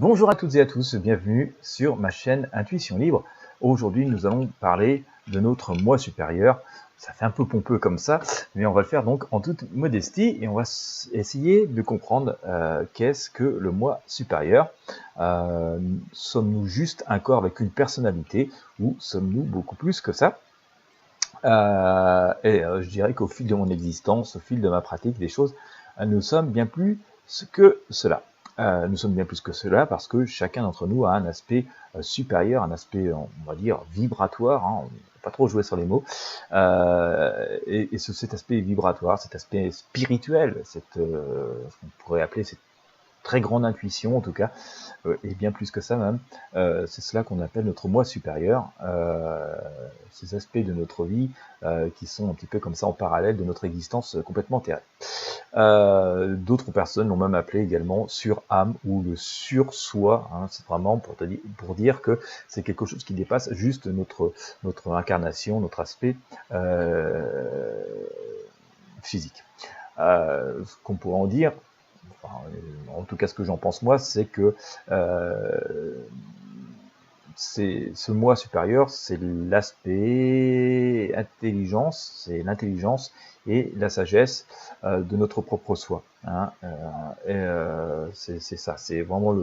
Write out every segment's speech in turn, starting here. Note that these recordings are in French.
Bonjour à toutes et à tous, bienvenue sur ma chaîne Intuition Libre. Aujourd'hui, nous allons parler de notre moi supérieur. Ça fait un peu pompeux comme ça, mais on va le faire donc en toute modestie et on va essayer de comprendre qu'est-ce que le moi supérieur. Sommes-nous juste un corps avec une personnalité ou sommes-nous beaucoup plus que ça? Je dirais qu'au fil de mon existence, au fil de ma pratique des choses, nous sommes bien plus que cela. Nous sommes bien plus que cela parce que chacun d'entre nous a un aspect supérieur, un aspect, on va dire, vibratoire, hein, on ne va pas trop jouer sur les mots, cet aspect vibratoire, cet aspect spirituel, ce qu'on pourrait appeler cette très grande intuition en tout cas, et bien plus que ça même, c'est cela qu'on appelle notre moi supérieur, ces aspects de notre vie qui sont un petit peu comme ça en parallèle de notre existence complètement terrestre. D'autres personnes l'ont même appelé également sur-âme ou le sur-soi, hein, c'est vraiment pour dire que c'est quelque chose qui dépasse juste notre incarnation, notre aspect physique. Ce qu'on pourrait en dire, enfin, en tout cas ce que j'en pense moi, c'est que ce moi supérieur, c'est l'aspect intelligence, c'est l'intelligence et la sagesse de notre propre soi. Hein, c'est ça, c'est vraiment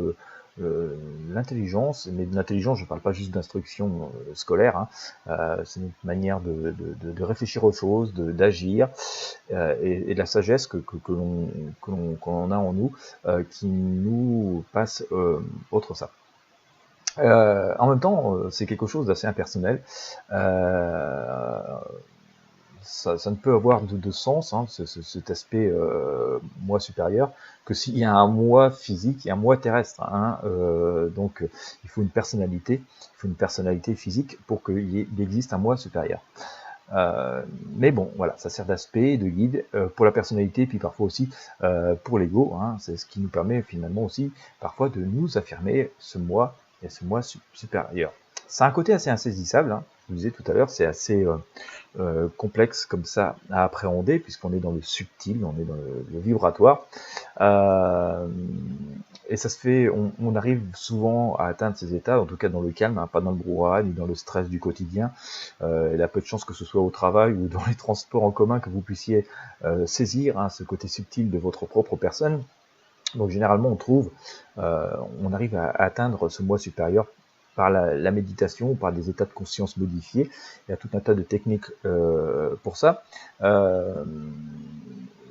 l'intelligence, mais de l'intelligence, je ne parle pas juste d'instruction scolaire, hein, c'est notre manière de réfléchir aux choses, d'agir, et de la sagesse que l'on a en nous, qui nous passe autre ça. En même temps, c'est quelque chose d'assez impersonnel. Ça ne peut avoir de sens, hein, cet aspect moi supérieur, que s'il y a un moi physique et un moi terrestre. Hein, donc, il faut une personnalité physique pour qu'il existe un moi supérieur. Mais bon, voilà, ça sert d'aspect, de guide pour la personnalité, puis parfois aussi pour l'ego. Hein, c'est ce qui nous permet finalement aussi parfois de nous affirmer ce moi et ce moi supérieur. C'est un côté assez insaisissable, hein. Je vous disais tout à l'heure, c'est assez complexe comme ça à appréhender, puisqu'on est dans le subtil, on est dans le vibratoire. Et ça se fait, on arrive souvent à atteindre ces états, en tout cas dans le calme, hein, pas dans le brouhaha, ni dans le stress du quotidien. Il y a peu de chances que ce soit au travail ou dans les transports en commun que vous puissiez saisir ce côté subtil de votre propre personne. Donc généralement on arrive à atteindre ce moi supérieur par la méditation, par des états de conscience modifiés. Il y a tout un tas de techniques pour ça.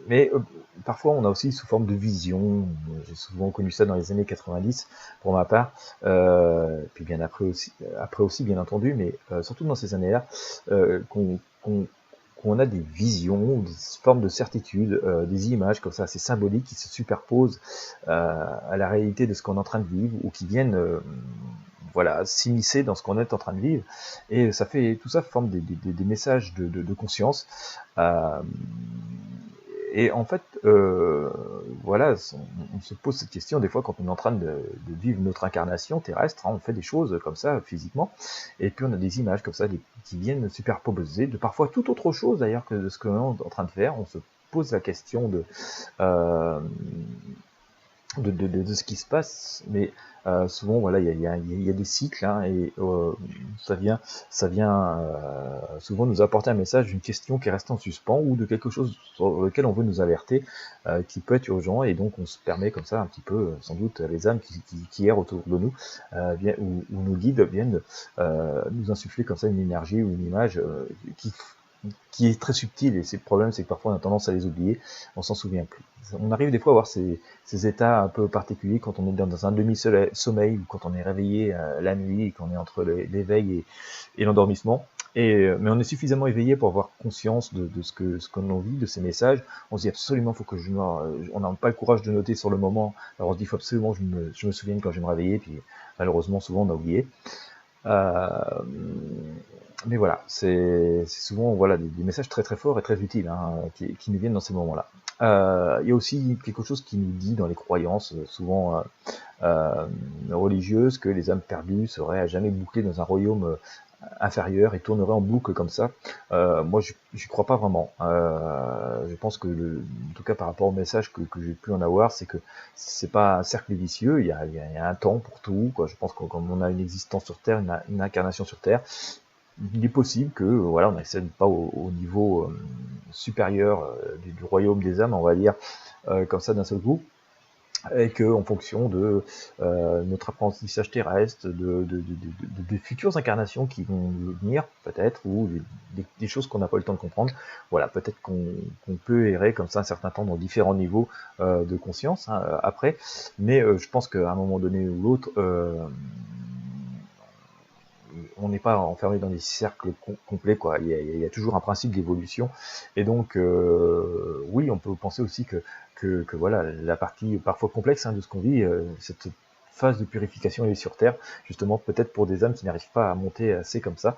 Mais parfois on a aussi sous forme de vision. J'ai souvent connu ça dans les années 90 pour ma part, puis bien après aussi bien entendu, mais surtout dans ces années-là, qu'on a des visions, des formes de certitude, des images comme ça assez symboliques qui se superposent à la réalité de ce qu'on est en train de vivre ou qui viennent voilà, s'immiscer dans ce qu'on est en train de vivre. Et tout ça forme des messages de conscience. Et en fait, voilà, on se pose cette question des fois quand on est en train de vivre notre incarnation terrestre, hein, on fait des choses comme ça physiquement, et puis on a des images comme ça qui viennent superposer de parfois tout autre chose d'ailleurs que de ce que l'on est en train de faire. On se pose la question euh, de ce qui se passe, mais souvent voilà, il y a des cycles, hein, et ça vient souvent nous apporter un message d'une question qui reste en suspens ou de quelque chose sur lequel on veut nous alerter, qui peut être urgent, et donc on se permet comme ça un petit peu, sans doute les âmes qui errent autour de nous, ou nos guides viennent nous insuffler comme ça une énergie ou une image qui est très subtil, et le problème c'est que parfois on a tendance à les oublier, on s'en souvient plus. On arrive des fois à avoir ces états un peu particuliers quand on est dans un demi-sommeil ou quand on est réveillé la nuit et qu'on est entre l'éveil et l'endormissement. Mais on est suffisamment éveillé pour avoir conscience de ce que l'on vit, de ces messages. On se dit absolument, faut que on n'a pas le courage de noter sur le moment. Alors on se dit, faut absolument que je me souvienne quand je vais me réveiller, puis malheureusement souvent on a oublié. Mais voilà, c'est souvent voilà, des messages très très forts et très utiles, hein, qui nous viennent dans ces moments-là. Il y a aussi quelque chose qui nous dit dans les croyances, souvent religieuses, que les âmes perdues seraient à jamais bouclées dans un royaume inférieur et tournerait en boucle comme ça. Moi, j'y crois pas vraiment. Je pense que, en tout cas par rapport au message que j'ai pu en avoir, c'est que c'est pas un cercle vicieux. Il y a un temps pour tout, quoi. Je pense que comme on a une existence sur Terre, une incarnation sur Terre, il est possible que voilà, on n'accède pas au niveau supérieur du royaume des âmes, on va dire, comme ça d'un seul coup, et que en fonction de notre apprentissage terrestre, des futures incarnations qui vont venir peut-être, ou des choses qu'on n'a pas eu le temps de comprendre, voilà, peut-être qu'on peut errer comme ça un certain temps dans différents niveaux de conscience après, mais je pense qu'à un moment donné ou l'autre, on n'est pas enfermé dans des cercles complets, quoi. Il y a toujours un principe d'évolution, et donc oui, on peut penser aussi que voilà, la partie parfois complexe de ce qu'on vit, cette phase de purification est sur Terre, justement peut-être pour des âmes qui n'arrivent pas à monter assez comme ça,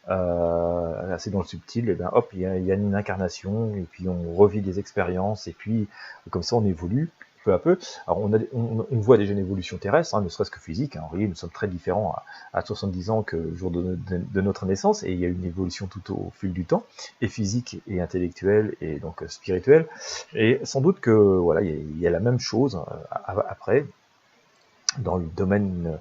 assez dans le subtil, et ben hop, il y a une incarnation, et puis on revit des expériences, et puis comme ça on évolue peu à peu. Alors on voit déjà une évolution terrestre, ne serait-ce que physique. Oui, nous sommes très différents à 70 ans que le jour de notre naissance, et il y a une évolution tout au fil du temps, et physique, et intellectuelle, et donc spirituelle. Et sans doute que voilà, il y a la même chose après, dans le domaine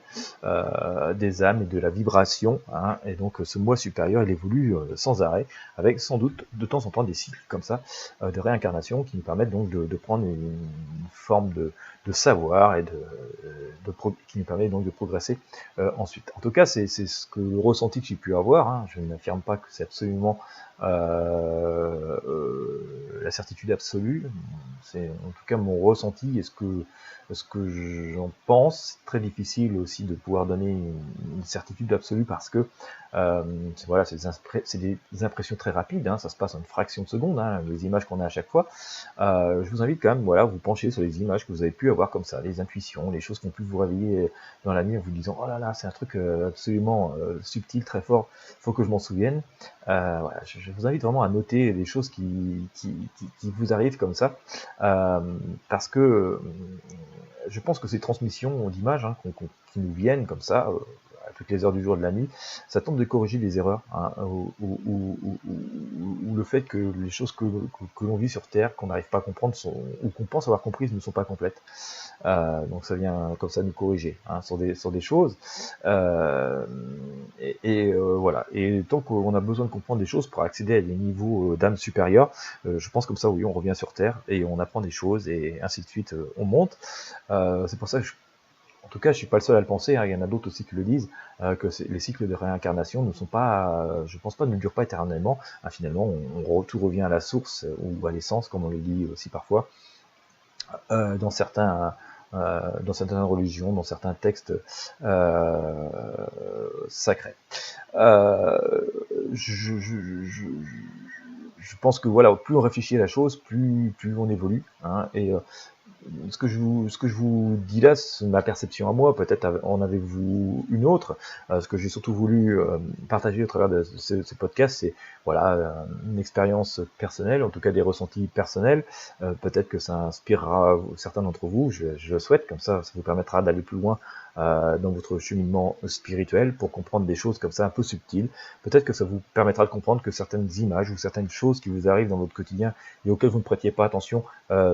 des âmes et de la vibration, et donc ce moi supérieur, il évolue sans arrêt, avec sans doute de temps en temps des cycles comme ça, de réincarnation, qui nous permettent donc de prendre une forme de savoir, et qui nous permet donc de progresser ensuite. En tout cas, c'est ce que le ressenti que j'ai pu avoir, je n'affirme pas que c'est absolument la certitude absolue, c'est en tout cas mon ressenti, et ce que j'en pense. C'est très difficile aussi de pouvoir donner une certitude absolue, parce que voilà, c'est des impressions très rapides, ça se passe en une fraction de seconde, les images qu'on a à chaque fois. Je vous invite quand même, voilà, à vous pencher sur les images que vous avez pu avoir comme ça, les intuitions, les choses qui ont pu vous réveiller dans la nuit en vous disant oh là là, c'est un truc absolument subtil, très fort, faut que je m'en souvienne. Voilà, je vous invite vraiment à noter les choses qui vous arrivent comme ça, parce que je pense que ces transmissions d'images qui nous viennent comme ça, à toutes les heures du jour et de la nuit, ça tente de corriger des erreurs, ou le fait que les choses que l'on vit sur Terre, qu'on n'arrive pas à comprendre, ou qu'on pense avoir comprises, ne sont pas complètes. Donc ça vient comme ça nous corriger sur des choses. Voilà. Et tant qu'on a besoin de comprendre des choses pour accéder à des niveaux d'âme supérieurs, je pense comme ça, oui, on revient sur Terre et on apprend des choses, et ainsi de suite, on monte. C'est pour ça que en tout cas, je suis pas le seul à le penser, il y en a d'autres aussi qui le disent, que les cycles de réincarnation ne sont pas, je pense pas, ne durent pas éternellement. Finalement, tout revient à la source, ou à l'essence, comme on le dit aussi parfois, dans certaines religions, dans certains textes sacrés. Je, je, je, je pense que voilà, plus on réfléchit à la chose, plus on évolue, et ce que je vous dis là, c'est ma perception à moi, peut-être en avez-vous une autre. Ce que j'ai surtout voulu partager au travers de ce podcast, c'est voilà, une expérience personnelle, en tout cas des ressentis personnels. Peut-être que ça inspirera certains d'entre vous, je le souhaite, comme ça vous permettra d'aller plus loin dans votre cheminement spirituel, pour comprendre des choses comme ça un peu subtiles. Peut-être que ça vous permettra de comprendre que certaines images ou certaines choses qui vous arrivent dans votre quotidien et auxquelles vous ne prêtiez pas attention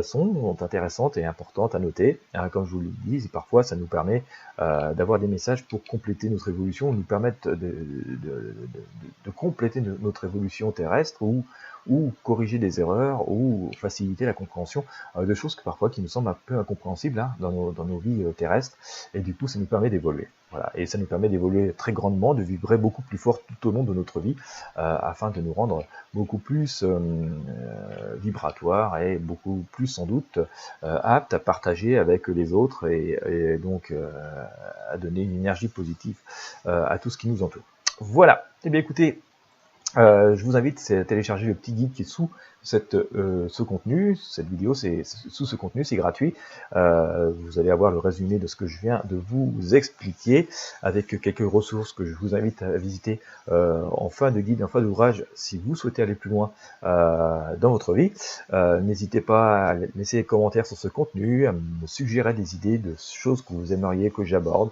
sont intéressantes et importantes à noter. Comme je vous le dis, parfois ça nous permet d'avoir des messages pour compléter notre évolution, nous permettre de compléter notre évolution terrestre, ou corriger des erreurs, ou faciliter la compréhension de choses parfois qui nous semblent un peu incompréhensibles dans nos vies terrestres, et du coup ça nous permet d'évoluer. Voilà. Et ça nous permet d'évoluer très grandement, de vibrer beaucoup plus fort tout au long de notre vie, afin de nous rendre beaucoup plus vibratoire, et beaucoup plus sans doute apte à partager avec les autres, et donc à donner une énergie positive à tout ce qui nous entoure. Voilà. Eh bien écoutez, je vous invite à télécharger le petit guide qui est sous ce contenu. Cette vidéo, c'est sous ce contenu, c'est gratuit. Vous allez avoir le résumé de ce que je viens de vous expliquer, avec quelques ressources que je vous invite à visiter en fin de guide, en fin d'ouvrage, si vous souhaitez aller plus loin dans votre vie. N'hésitez pas à laisser des commentaires sur ce contenu, à me suggérer des idées de choses que vous aimeriez que j'aborde,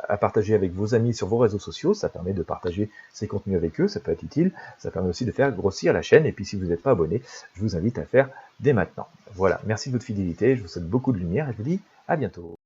à à partager avec vos amis sur vos réseaux sociaux, ça permet de partager ces contenus avec eux, ça peut être utile, ça permet aussi de faire grossir la chaîne, et puis si vous n'êtes pas abonné, je vous invite à le faire dès maintenant. Voilà, merci de votre fidélité, je vous souhaite beaucoup de lumière et je vous dis à bientôt.